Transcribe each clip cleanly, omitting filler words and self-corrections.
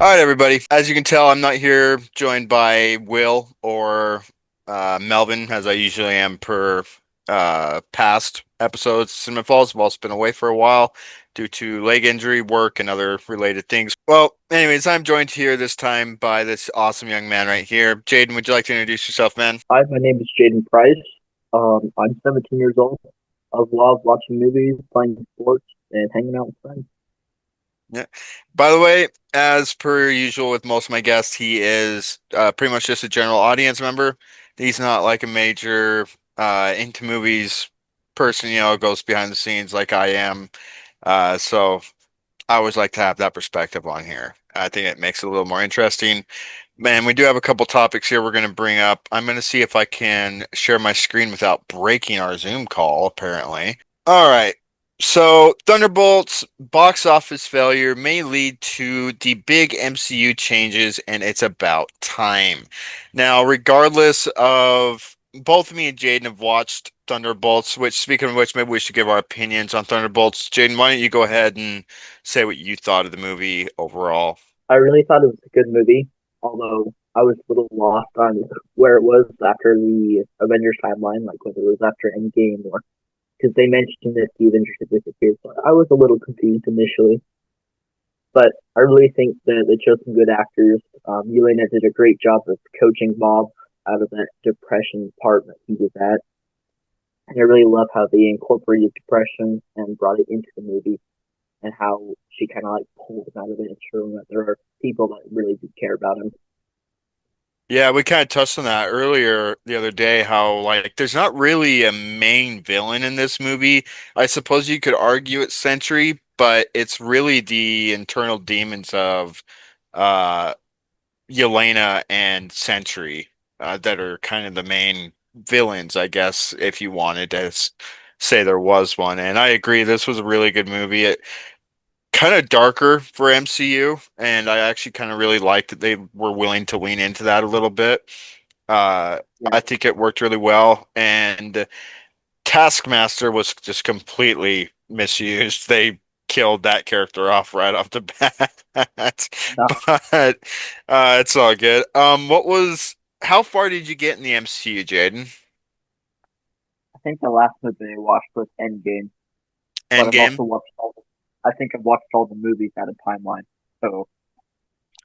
All right, everybody. As you can tell, I'm not here joined by Will or Melvin, as I usually am per past episodes. Cinnamon Falls. I've also been away for a while due to leg injury, work, and other related things. Well, anyways, I'm joined here this time by this awesome young man right here. Jaden, would you like to introduce yourself, man? Hi, my name is Jaden Price. I'm 17 years old. I love watching movies, playing sports, and hanging out with friends. Yeah. By the way, as per usual with most of my guests, he is pretty much just a general audience member. He's not like a major into movies person, goes behind the scenes like I am. So I always like to have that perspective on here. I think it makes it a little more interesting. Man, we do have a couple topics here we're going to bring up. I'm going to see if I can share my screen without breaking our Zoom call, apparently. All right. So, Thunderbolts box office failure may lead to the big MCU changes, and it's about time. Now, regardless of both me and Jaden have watched Thunderbolts, which, speaking of which, maybe we should give our opinions on Thunderbolts. Jaden, why don't you go ahead and say what you thought of the movie overall? I really thought it was a good movie, although I was a little lost on where it was after the Avengers timeline, like whether it was after Endgame or because they mentioned that the Avengers had disappeared. So I was a little confused initially, but I really think that they chose some good actors. Yelena did a great job of coaching Bob out of that depression part that he was at. And I really love how they incorporated depression and brought it into the movie and how she kind of like pulled him out of it and showed him that there are people that really do care about him. Yeah, we kind of touched on that earlier the other day, how like there's not really a main villain in this movie. I suppose you could argue it's Sentry, but it's really the internal demons of uh Yelena and Sentry that are kind of the main villains, I guess, if you wanted to say there was one. And I agree, this was a really good movie. It kind of darker for MCU, and I actually kind of really liked that they were willing to lean into that a little bit. Uh, Yeah, I think it worked really well, and Taskmaster was just completely misused. They killed that character off right off the bat, no, but it's all good. How far did you get in the MCU, Jaden? I think the last movie I watched was Endgame, but I've Endgame? also watched all. I think I've watched all the movies out of timeline. So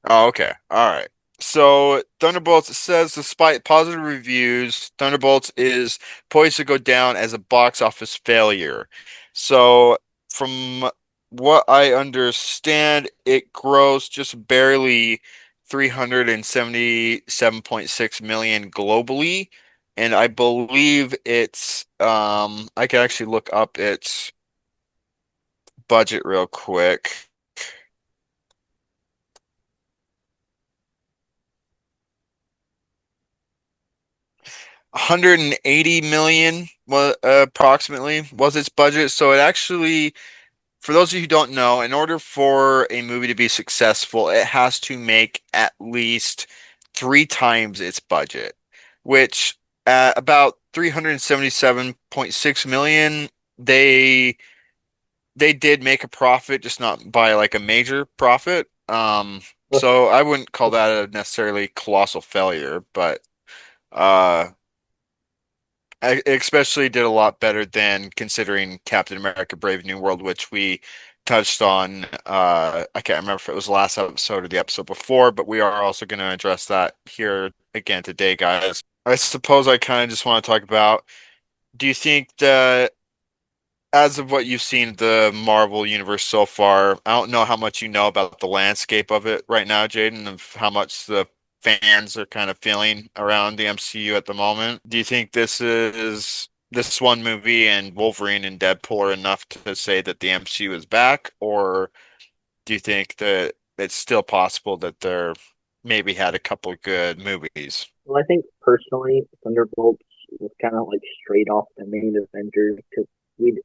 Oh, okay. All right. So Thunderbolts says despite positive reviews, Thunderbolts is poised to go down as a box office failure. So from what I understand, it grossed just barely 377.6 million globally. And I believe it's I can actually look up its budget real quick. 180 million was approximately was its budget. So it actually, for those of you who don't know, in order for a movie to be successful, it has to make at least three times its budget, which at about 377.6 million, they they did make a profit, just not by like a major profit. So I wouldn't call that a necessarily colossal failure, but uh I especially did a lot better than considering Captain America Brave New World, which we touched on. I can't remember if it was the last episode or the episode before, but we are also going to address that here again today, guys. I suppose I kind of just want to talk about, do you think that as of what you've seen of the Marvel universe so far, I don't know how much you know about the landscape of it right now, Jaden, of how much the fans are kind of feeling around the MCU at the moment. Do you think this one movie and Wolverine and Deadpool are enough to say that the MCU is back, or do you think that it's still possible that they're maybe had a couple good movies? well, I think personally, Thunderbolts was kind of like straight off the main Avengers because we'd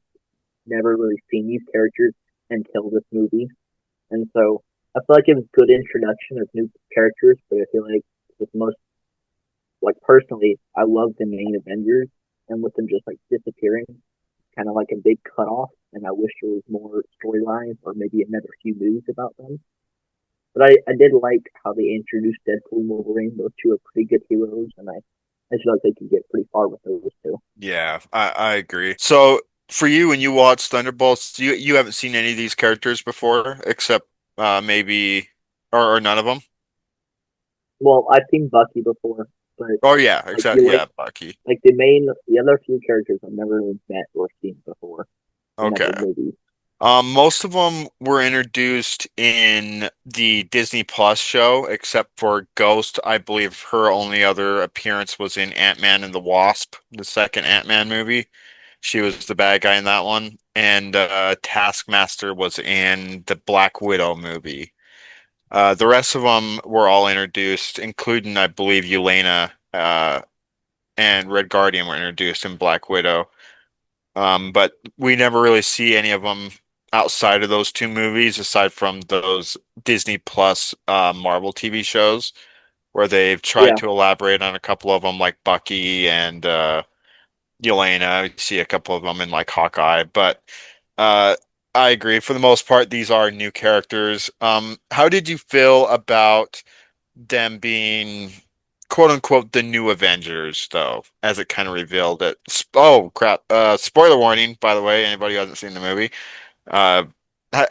never really seen these characters until this movie, and so I feel like it was good introduction of new characters. But I feel like with most, like personally, I love the main Avengers, and with them just like disappearing, kind of like a big cutoff. And I wish there was more storylines or maybe another few movies about them. But I did like how they introduced Deadpool and Wolverine. Those two are pretty good heroes, and I feel like they could get pretty far with those two. Yeah, I agree. So for you, when you watch Thunderbolts, you haven't seen any of these characters before, except maybe or none of them. Well, I've seen Bucky before, but Oh yeah, like exactly. you Yeah, Bucky. like the other few characters I've never really met or seen before in Okay. other movies. Most of them were introduced in the Disney Plus show, except for Ghost. I believe her only other appearance was in Ant-Man and the Wasp, the second Ant-Man movie. She was the bad guy in that one, and Taskmaster was in the Black Widow movie. The rest of them were all introduced, including, I believe, Yelena and Red Guardian were introduced in Black Widow. But we never really see any of them outside of those two movies, aside from those Disney Plus Marvel TV shows, where they've tried Yeah, to elaborate on a couple of them, like Bucky and Yelena. You see a couple of them in like Hawkeye, but uh, I agree. For the most part, these are new characters. How did you feel about them being quote unquote the new Avengers, though, as it kind of revealed it? Oh crap! Spoiler warning, by the way, anybody who hasn't seen the movie. Uh,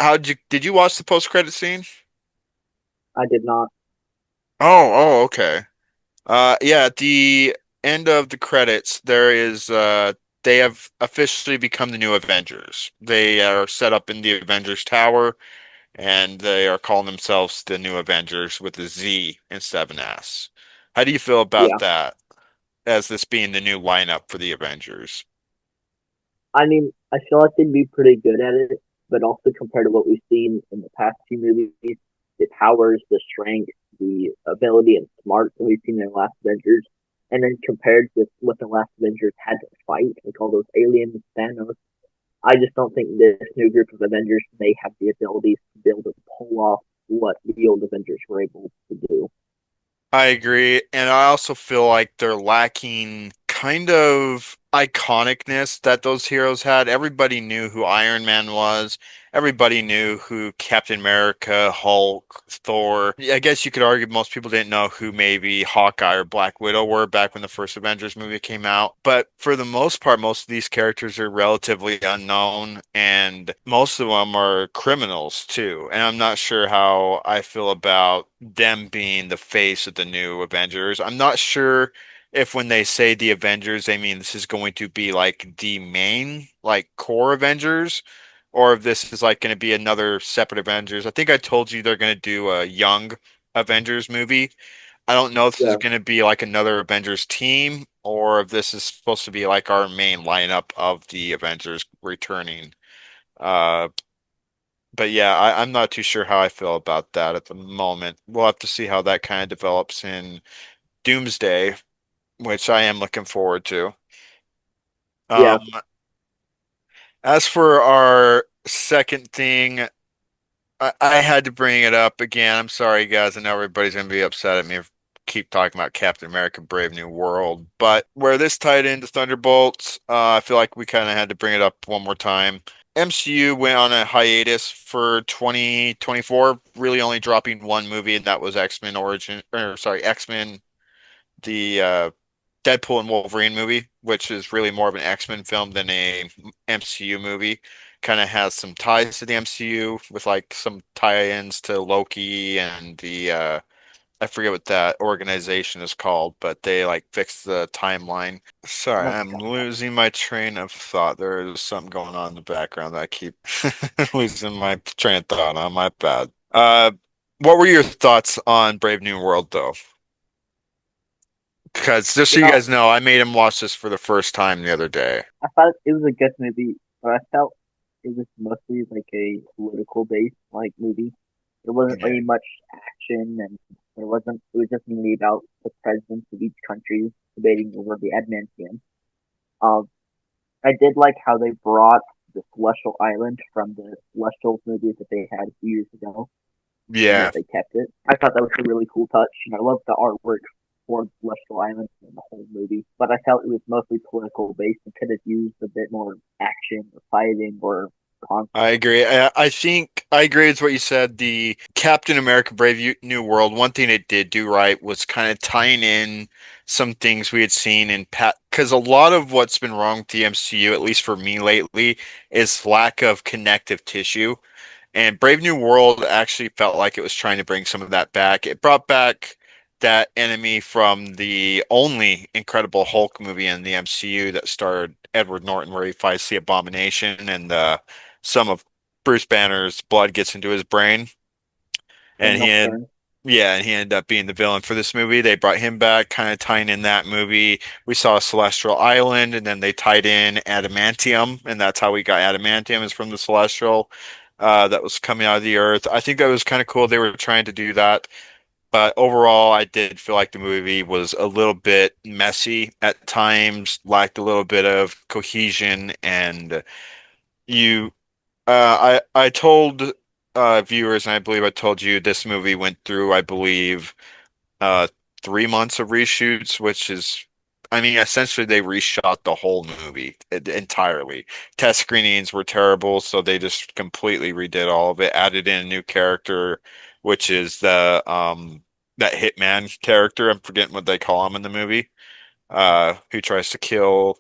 how did you watch the post credit scene? I did not. Oh, okay. Yeah, at the end of the credits, there is they have officially become the new Avengers. They are set up in the Avengers Tower, and they are calling themselves the new Avengers with a Z instead of an S. How do you feel about Yeah, that as this being the new lineup for the Avengers? I mean, I feel like they'd be pretty good at it, but also compared to what we've seen in the past few movies, the powers, the strength, the ability and smarts that we've seen in the last Avengers, and then compared with what the last Avengers had to fight, like all those aliens, Thanos, I just don't think this new group of Avengers may have the abilities to be able to pull off what the old Avengers were able to do. I agree, and I also feel like they're lacking kind of iconicness that those heroes had. Everybody knew who Iron Man was. Everybody knew who Captain America, Hulk, Thor. I guess you could argue most people didn't know who maybe Hawkeye or Black Widow were back when the first Avengers movie came out. But for the most part, most of these characters are relatively unknown, and most of them are criminals too. And I'm not sure how I feel about them being the face of the new Avengers. I'm not sure if when they say the Avengers, they mean this is going to be like the main, like core Avengers, or if this is like going to be another separate Avengers. I think I told you they're going to do a young Avengers movie. I don't know if this is Yeah, going to be like another Avengers team, or if this is supposed to be like our main lineup of the Avengers returning. Uh, but yeah, I'm not too sure how I feel about that at the moment. We'll have to see how that kind of develops in Doomsday, which I am looking forward to. yeah, Um, as for our second thing, I had to bring it up again. I'm sorry, guys. I know everybody's gonna be upset at me if I keep talking about Captain America: Brave New World, but where this tied into Thunderbolts, I feel like we kind of had to bring it up one more time. MCU went on a hiatus for 2024, really only dropping one movie, and that was X-Men Origin, or sorry, X-Men, the Deadpool and Wolverine movie, which is really more of an X-Men film than a MCU movie. Kind of has some ties to the MCU with like some tie-ins to Loki and the I forget what that organization is called, but they like fix the timeline. Sorry, oh, I'm gotcha. losing my train of thought. There is something going on in the background that I keep losing my train of thought on. My bad. What were your thoughts on Brave New World though? Because just so You you know, guys know, I made him watch this for the first time the other day. I thought it was a good movie, but I felt it was mostly like a political based like movie. There wasn't Yeah. really much action, and there wasn't. It was just mainly about the presidents of each country debating over the adamantium. Um, I did like how they brought the Celestial Island from the Celestials movies that they had a few years ago, and Yeah, that they kept it. I thought that was a really cool touch, and I loved the artwork for Celestial Island in the whole movie. But I felt it was mostly political based and could have used a bit more action or fighting or I conflict. agree. I think I agree with what you said. The Captain America New World, one thing it did do right was kind of tying in some things we had seen in Pat, because a lot of what's been wrong with the MCU, at least for me lately, is lack of connective tissue. And Brave New World actually felt like it was trying to bring some of that back. It brought back that enemy from the only Incredible Hulk movie in the MCU that starred Edward Norton, where he fights the Abomination and some of Bruce Banner's blood gets into his brain. And And Nocturne. yeah, and he ended up being the villain for this movie. They brought him back, kind of tying in that movie. We saw Celestial Island, and then they tied in Adamantium, and that's how we got Adamantium is from the Celestial that was coming out of the Earth. I think that was kind of cool. They were trying to do that, but overall, I did feel like the movie was a little bit messy at times, lacked a little bit of cohesion, and you I told viewers, and I believe I told you this movie went through, I believe, uh 3 months of reshoots, which is, I mean, essentially they reshot the whole movie entirely. Test screenings were terrible, so they just completely redid all of it, added in a new character, which is the that hitman character. I'm forgetting what they call him in the movie, who tries to kill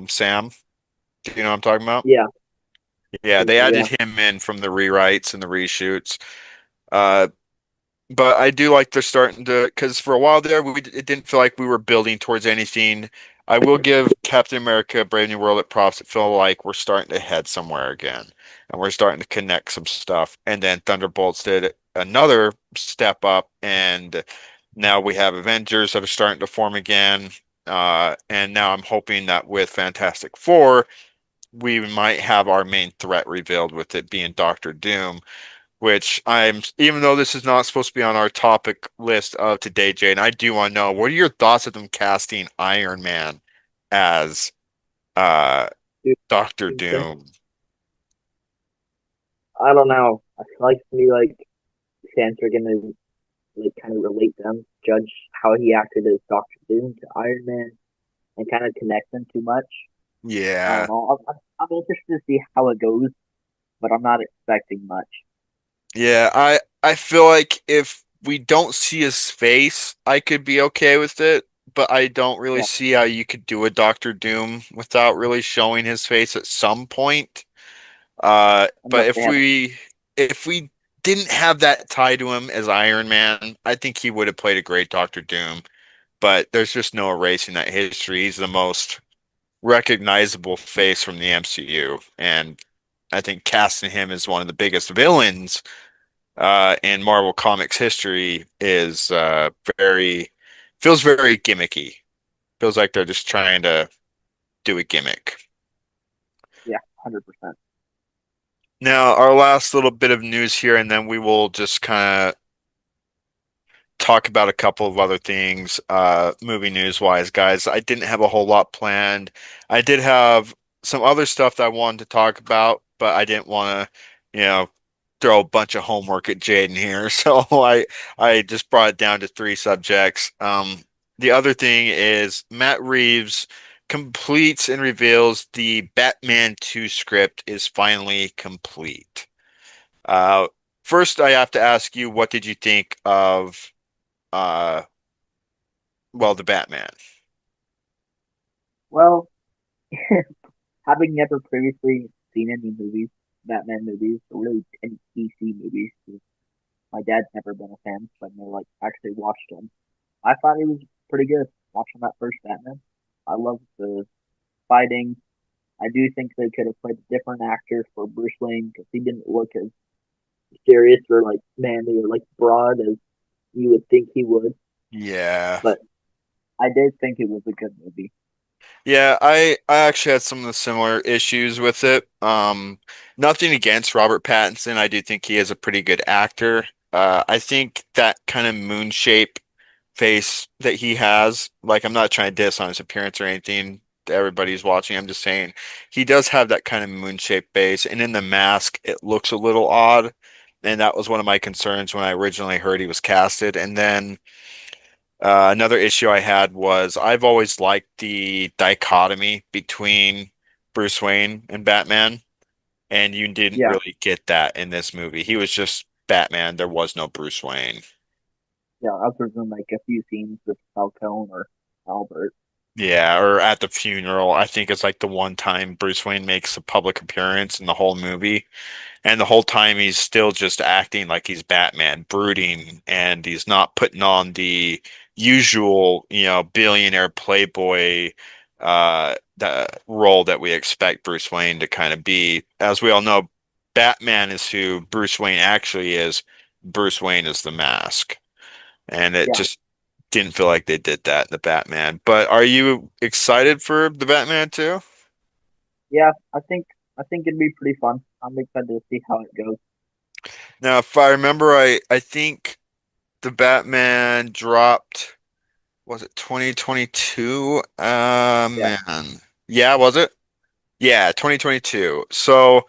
Sam. Do you know what I'm talking about? Yeah, Yeah, they yeah, added him in from the rewrites and the reshoots. Uh, but I do like they're starting to, because for a while there, it didn't feel like we were building towards anything. I will give Captain America: Brave New World at props. It felt like we're starting to head somewhere again, and we're starting to connect some stuff. And then Thunderbolts did another step up, and now we have Avengers that are starting to form again. And now I'm hoping that with Fantastic Four, we might have our main threat revealed with it being Doctor Doom, which I'm, even though this is not supposed to be on our topic list of today, Jane, I do want to know what are your thoughts of them casting Iron Man as uh dude, Doctor insane. Doom? I don't know. I feel like to me, like fans are gonna like kind of relate them, judge how he acted as Doctor Doom to Iron Man, and kind of connect them too much. I don't Yeah. know. I'm interested to see how it goes, but I'm not expecting much. Yeah, I feel like if we don't see his face, I could be okay with it, but I don't really Yeah, see how you could do a Doctor Doom without really showing his face at some point. But unless they have. if we didn't have that tie to him as Iron Man, I think he would have played a great Doctor Doom. But there's just no erasing that history. He's the most recognizable face from the MCU, and I think casting him as one of the biggest villains in Marvel Comics history is very feels very gimmicky. Feels like they're just trying to do a gimmick. Yeah, 100%. Now, our last little bit of news here, and then we will just kind of talk about a couple of other things, movie news wise, guys. I didn't have a whole lot planned. I did have some other stuff that I wanted to talk about, but I didn't want to, throw a bunch of homework at Jaden here. So I just brought it down to three subjects. The other thing is Matt Reeves completes and reveals the Batman 2 script is finally complete. Uh, First, I have to ask you, what did you think of uh, well, the Batman? Well, having never previously seen any movies, Batman movies, or really any DC movies, 'cause my dad's never been a fan, so I've never like actually watched them. I thought it was pretty good watching that first Batman. I love the fighting. I do think they could have played a different actor for Bruce Wayne because he didn't look as serious or like manly or like broad as you would think he would. Yeah. But I did think it was a good movie. Yeah, I actually had some of the similar issues with it. Nothing against Robert Pattinson. I do think he is a pretty good actor. I think that kind of moon shape face that he has, like I'm not trying to diss on his appearance or anything to everybody who's watching. I'm just saying he does have that kind of moon shaped face, and in the mask it looks a little odd. And that was one of my concerns when I originally heard he was casted. And then another issue I had was I've always liked the dichotomy between Bruce Wayne and Batman. and you didn't Yeah, really get that in this movie. He was just Batman. There was no Bruce Wayne. yeah. Other than like a few scenes with Falcone or Albert. Yeah, or at the funeral. I think it's like the one time Bruce Wayne makes a public appearance in the whole movie. And the whole time he's still just acting like he's Batman, brooding, and he's not putting on the usual, billionaire playboy the role that we expect Bruce Wayne to kind of be. As we all know, Batman is who Bruce Wayne actually is. Bruce Wayne is the mask. And it Yeah, just didn't feel like they did that in the Batman. But are you excited for the Batman too? yeah. I think it'd be pretty fun. I'm excited to see how it goes. Now, if I remember right, I think the Batman dropped, was it 2022? Yeah, Man. Yeah, was it? Yeah, 2022. So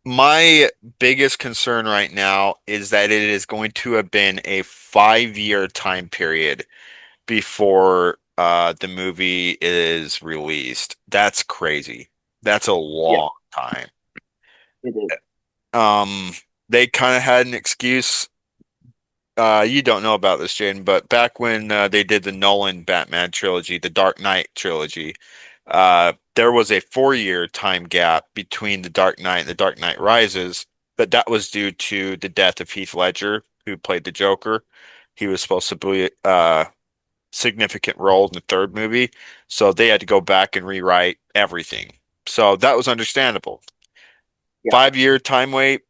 my biggest concern right now is that it is going to have been a 5-year time period before the movie is released. That's crazy. That's a yeah. long time. It is. Um, they kind of had an excuse. You don't know about this, Jaden, but back when they did the Nolan Batman trilogy, the Dark Knight trilogy, there was a 4-year time gap between the Dark Knight and the Dark Knight Rises, but that was due to the death of Heath Ledger, who played the Joker. He was supposed to be a significant role in the third movie, so they had to go back and rewrite everything. So that was understandable. Yeah, 5-year time wait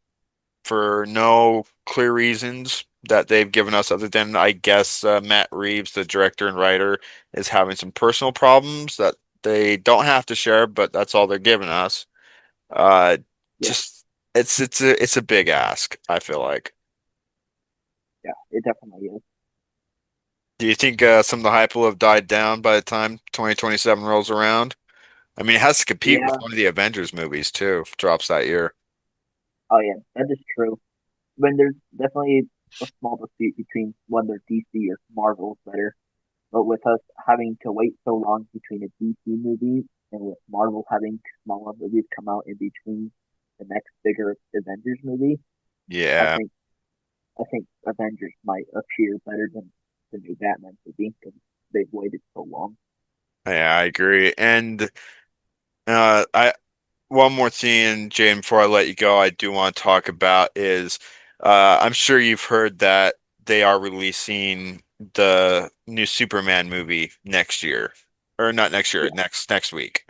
for no clear reasons that they've given us other than I guess Matt Reeves, the director and writer, is having some personal problems that they don't have to share, but that's all they're giving us. Uh, yeah, just it's a big ask, I feel like. yeah. It definitely is. Do you think some of the hype will have died down by the time 2027 rolls around? I mean, it has to compete with Yeah. one of the Avengers movies too, drops that year. Oh yeah, that is true. When there's definitely a small dispute between whether DC or Marvel is better. But with us having to wait so long between a DC movie and with Marvel having smaller movies come out in between the next bigger Avengers movie, I Yeah, think I think Avengers might appear better than the new Batman movie because they've waited so long. yeah, I agree. And I one more thing, Jane, before I let you go, I do want to talk about is I'm sure you've heard that they are releasing the new Superman movie next year, or not next year, Yeah, next week.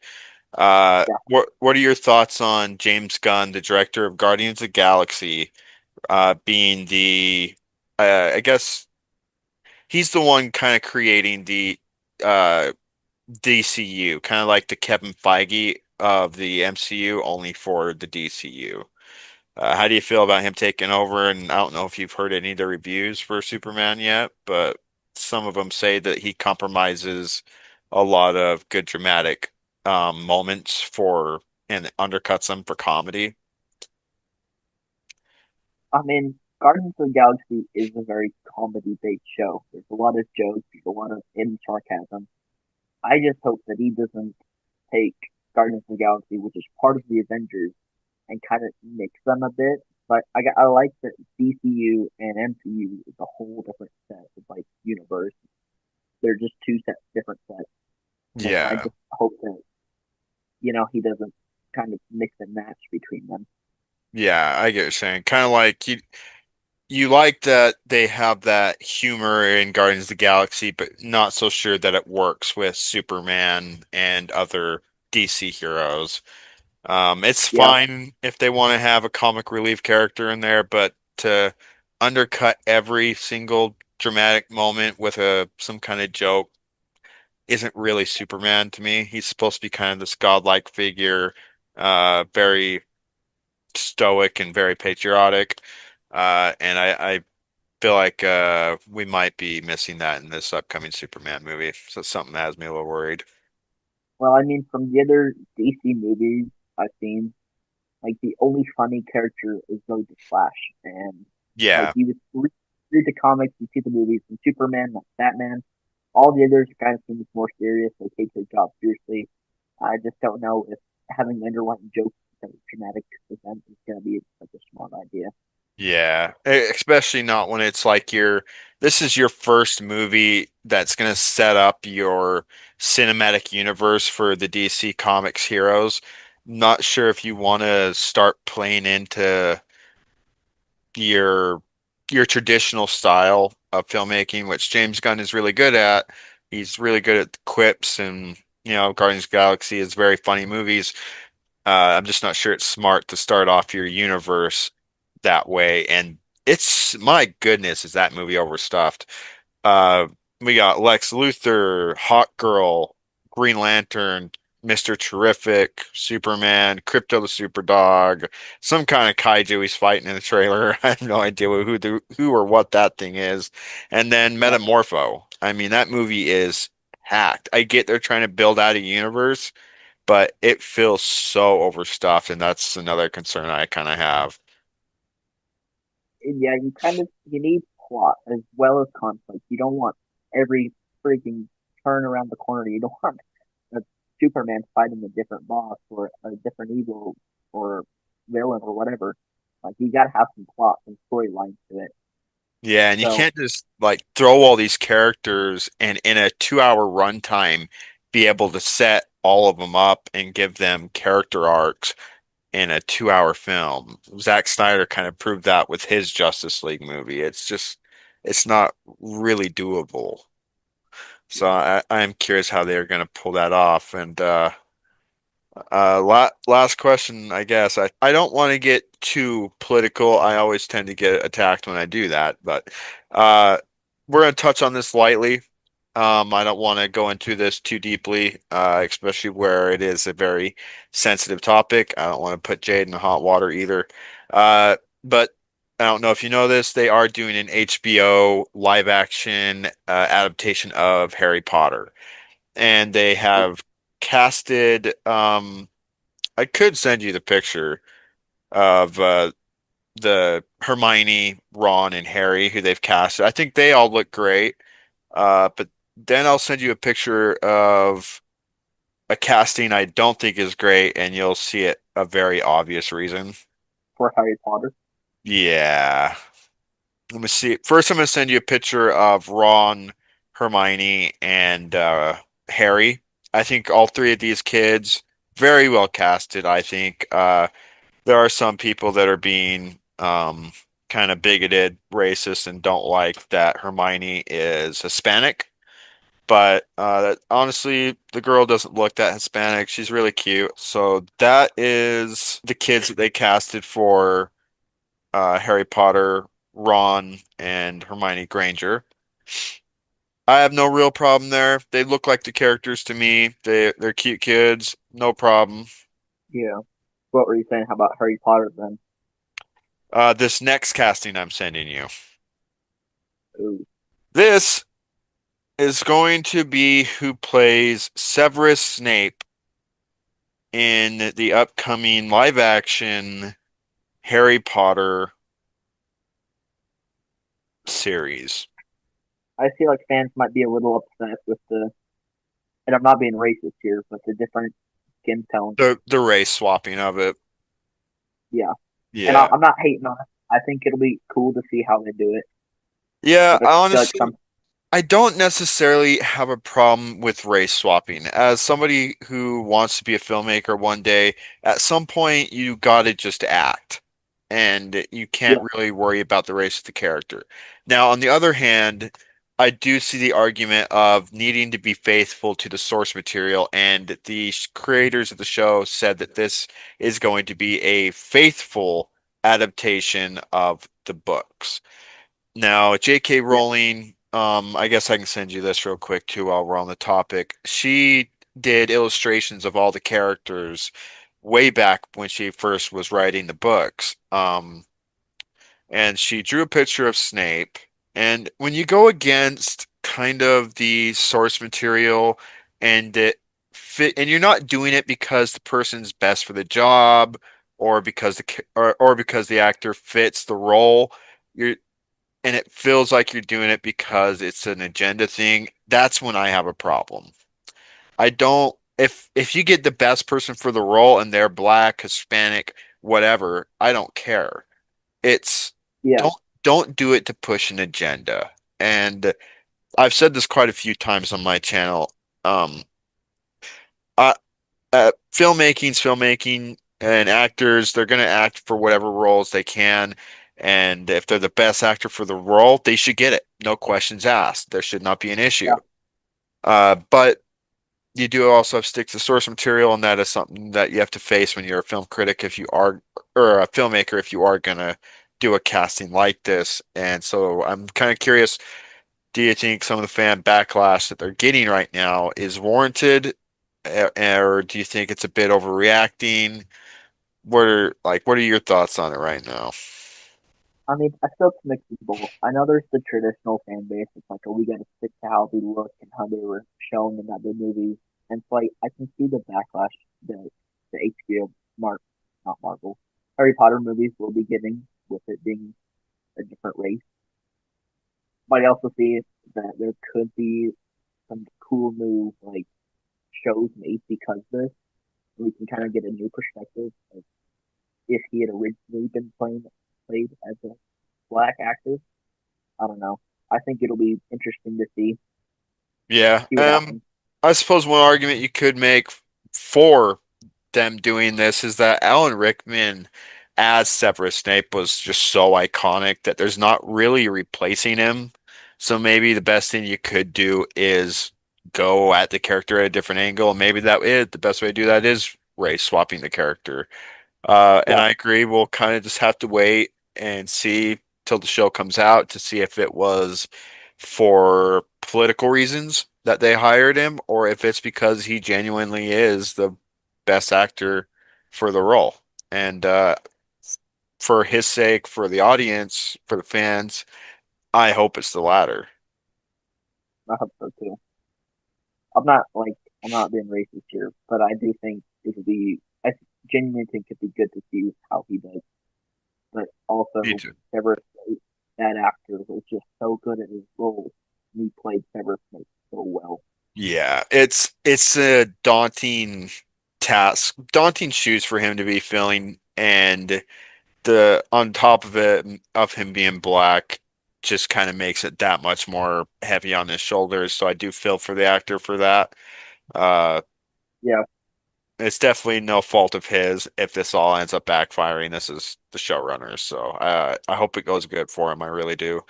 yeah. What are your thoughts on James Gunn, the director of Guardians of the Galaxy, being the I guess he's the one kind of creating the uh, DCU, kind of like the Kevin Feige of the MCU, only for the DCU. How do you feel about him taking over? And I don't know if you've heard any of the reviews for Superman yet, but some of them say that he compromises a lot of good dramatic moments for and undercuts them for comedy. I mean, Guardians of the Galaxy is a very comedy-based show. There's a lot of jokes, there's a lot of in sarcasm. I just hope that he doesn't take Guardians of the Galaxy, which is part of the Avengers, and kind of mix them a bit. But I like that DCU and MCU is a whole different set of like universe. They're just two sets, different sets, and I Yeah, just hope that he doesn't kind of mix and match between them. yeah, I get what you're saying. Kind of like you like that they have that humor in Guardians of the Galaxy, but not so sure that it works with Superman and other DC heroes. It's Yeah, fine if they want to have a comic relief character in there, but to undercut every single dramatic moment with a some kind of joke isn't really Superman to me. He's supposed to be kind of this godlike figure, very stoic and very patriotic. And I feel like we might be missing that in this upcoming Superman movie. So it's something that has me a little worried. well, I mean, from the other DC movies I've seen, like the only funny character is really the Flash, and like Yeah, you would read the comics, you see the movies, and Superman, like Batman, all the others kind of seem more serious. They take their job seriously. I just don't know if having underlying jokes different dramatic event is going to be such a smart idea. Yeah, especially not when it's like this is your first movie that's going to set up your cinematic universe for the DC Comics heroes. Not sure if you want to start playing into your your traditional style of filmmaking, which James Gunn is really good at. He's really good at quips and Guardians of the Galaxy is very funny movies. I'm just not sure it's smart to start off your universe that way. And it's my goodness, is that movie overstuffed? Uh, we got Lex Luthor, Hawk Girl, Green Lantern, Mr. Terrific, Superman, Crypto the Superdog, some kind of kaiju he's fighting in the trailer. I have no idea who or what that thing is. And then Yeah, Metamorpho. I mean, that movie is packed. I get they're trying to build out a universe, but it feels so overstuffed, and that's another concern I kind of have. yeah, you need plot as well as conflict. You don't want every freaking turn around the corner. You don't want a Superman fighting a different boss or a different evil or villain or whatever. Like you got to have some plot, some storylines to it. Yeah, and you So can't just like throw all these characters and in a 2 hour runtime be able to set all of them up and give them character arcs in a 2 hour film. Zack Snyder kind of proved that with his Justice League movie. It's not really doable. So I'm curious how they're going to pull that off. And la last question, I guess. I don't want to get too political. I always tend to get attacked when I do that, but uh, we're going to touch on this lightly. I don't want to go into this too deeply, especially where it is a very sensitive topic. I don't want to put Jade in hot water either. But I don't know if you know this, they are doing an HBO live action adaptation of Harry Potter, and they have casted. I could send you the picture of the Hermione, Ron, and Harry who they've casted. I think they all look great. But then I'll send you a picture of a casting I don't think is great, and you'll see it a very obvious reason. for Harry Potter, Yeah. Let me see. First, I'm going to send you a picture of Ron, Hermione, and Harry. I think all three of these kids very well casted. I think there are some people that are being kind of bigoted, racist, and don't like that Hermione is Hispanic. But honestly, the girl doesn't look that Hispanic. She's really cute. So that is the kids that they casted for Harry Potter, Ron, and Hermione Granger. I have no real problem there. They look like the characters to me. They're cute kids, no problem. yeah. What were you saying? How about Harry Potter then? This next casting I'm sending you. Ooh, This is going to be who plays Severus Snape in the upcoming live action Harry Potter series. I feel like fans might be a little upset with and I'm not being racist here, but the different skin tone. The race swapping of it. Yeah, and Yeah. I'm not hating on it. I think it'll be cool to see how they do it. Yeah, But I I feel like honestly I don't necessarily have a problem with race swapping. As somebody who wants to be a filmmaker one day, at some point you gotta just act. And you can't yeah, really worry about the race of the character. Now, on the other hand, I do see the argument of needing to be faithful to the source material, and the creators of the show said that this is going to be a faithful adaptation of the books. Now, J.K. yeah, Rowling, I guess I can send you this real quick too while we're on the topic. She did illustrations of all the characters way back when she first was writing the books. And she drew a picture of Snape. And when you go against kind of the source material and it fit, and you're not doing it because the person's best for the job or because or because the actor fits the role, you're and it feels like you're doing it because it's an agenda thing, that's when I have a problem. I don't, if you get the best person for the role and they're black, Hispanic, whatever, I don't care. It's Yeah, don't don't do it to push an agenda. And I've said this quite a few times on my channel. Um, I, filmmaking's filmmaking, and actors, they're going to act for whatever roles they can. And if they're the best actor for the role, they should get it. No questions asked. There should not be an issue. yeah. But you do also have stick to source material, and that is something that you have to face when you're a film critic if you are, or a filmmaker if you are gonna do a casting like this. And so I'm kind of curious, do you think some of the fan backlash that they're getting right now is warranted, or do you think it's a bit overreacting? What are your thoughts on it right now? I mean, I feel it's mixed with both. I know there's the traditional fan base. It's like, oh, we got to stick to how they look and how they were shown in other movies. And so I can see the backlash that the HBO, not Marvel, Harry Potter movies will be getting with it being a different race. But I also see that there could be some cool new like shows made because of this. We can kind of get a new perspective of if he had originally been played as a black actor. I don't know. I think it'll be interesting to Yeah. see what happens. I suppose one argument you could make for them doing this is that Alan Rickman as Severus Snape was just so iconic that there's not really replacing him. So maybe the best thing you could do is go at the character at a different angle. Maybe that is the best way to do that is race swapping the character. And Yeah, I agree, we'll kind of just have to wait and see till the show comes out to see if it was for political reasons that they hired him or if it's because he genuinely is the best actor for the role. And for his sake, for the audience, for the fans, I hope it's the latter. I hope so too. I'm not like I'm not being racist here, but I do think it would be. I genuinely think it'd be good to see how he does. But Me also, too. Severus Snape, that actor was just so good at his role. He played Severus Snape so well. Yeah, it's a daunting task, daunting shoes for him to be filling, and the on top of it of him being black just kind of makes it that much more heavy on his shoulders. So I do feel for the actor for that. Uh, Yeah, it's definitely no fault of his if this all ends up backfiring. This is the showrunner, so I hope it goes good for him. I really do.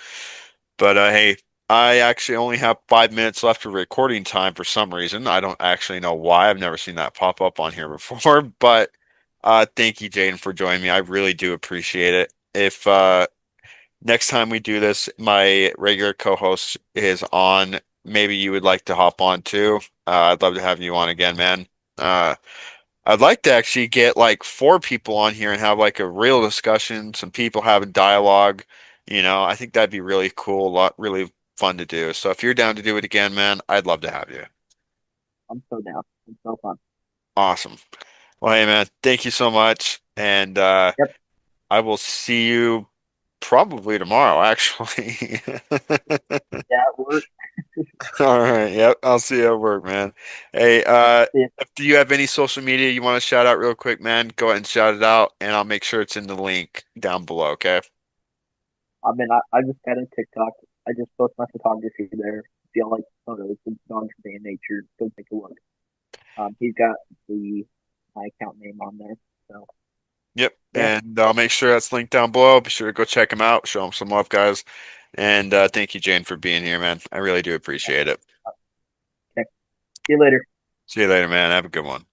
But hey, I actually only have 5 minutes left of recording time for some reason. I don't actually know why. I've never seen that pop up on here before. But thank you, Jaden, for joining me. I really do appreciate it. If next time we do this, my regular co-host is on. Maybe you would like to hop on too. I'd love to have you on again, man. Uh, I'd like to actually get like four people on here and have like a real discussion, some people having dialogue. I think that'd be really cool, a lot really fun to do. So if you're down to do it again, man, I'd love to have you. I'm so down. It's so fun. Awesome. Well, hey man, thank you so much. And Yep. I will see you probably tomorrow, actually. Yeah, we're All right. Yep. I'll see you at work, man. Hey, do you have any social media you want to shout out real quick, man? Go ahead and shout it out, and I'll make sure it's in the link down below, okay? I mean, I just got a TikTok. I just post my photography there. If you like photos of dogs day in nature, go take a look. He's got the my account name on there. So Yep. yeah, And I'll make sure that's linked down below. Be sure to go check him out, show him some love, guys. And thank you, Jane, for being here, man. I really do appreciate it. okay. See you later. See you later, man. Have a good one.